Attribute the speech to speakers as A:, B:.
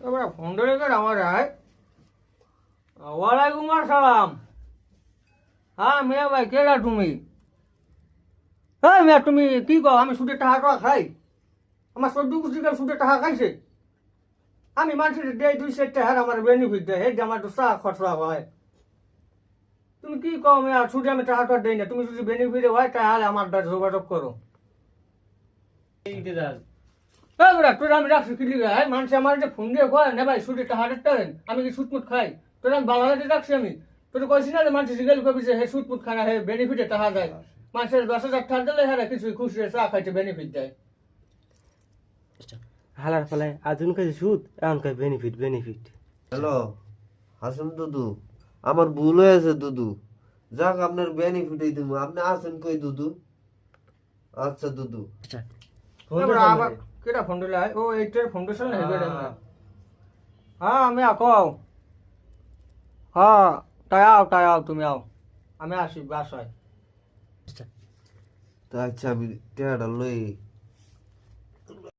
A: এবার ফোন ধরে গেল আমার আয়। ওয়ালাইকুম আসসালাম। হ্যাঁ মিয়া ভাই কেডা তুমি? হ্যাঁ মিয়া তুমি কি কও আমি সুদের টাকা খাই? আমার 14 কোটি সুদের টাকা খাইছে। আমি মানুষের দেয় 2 সেট টাকা আমার বেনিফিট দেয় এই যে আমার তো চা খরচা হয়। তুমি কি কও মিয়া সুদে আমি টাকা দেই না, তুমি যদি বেনিফিট হয় তাহলে আমার দ্বারা যোগাযোগ করো। তোরা আমি রাখছি কি লিগা মানুষ আমার যে ফোন দিয়ে কয় না ভাই সুদে টাকা টারেন আমি কি সুদমুট খাই? তোরা আমি বাংলাদেশে রাখছি আমি তোর কইছি না যে মানুষ জিজ্ঞেস করবি যে হে সুদমুট খানা হে বেনিফিটে টাকা দেয়। মানুষের 10,000 টাকা দিলে হ্যাঁ কিছু খুশি চা খাইতে বেনিফিট দেয়।
B: হালার ফলে আজুন কাছে সুদ এখন কয় বেনিফিট বেনিফিট।
C: হ্যালো হাসন দুদু, আমার ভুল হয়েছে দুদু। যাক আপনার বেনিফিটই দিব, আপনি আছেন কই দুদু? আচ্ছা দুদু।
B: আচ্ছা
A: এবার আবার কেডা ফোন দিলে ও এইটার ফাউন্ডেশন হেবে না। হ্যাঁ আমি কও। হ্যাঁ তাই আও তুমি আও। আমি আসি বাসায়।
C: তা আচ্ছা আমি টেয়াটা লই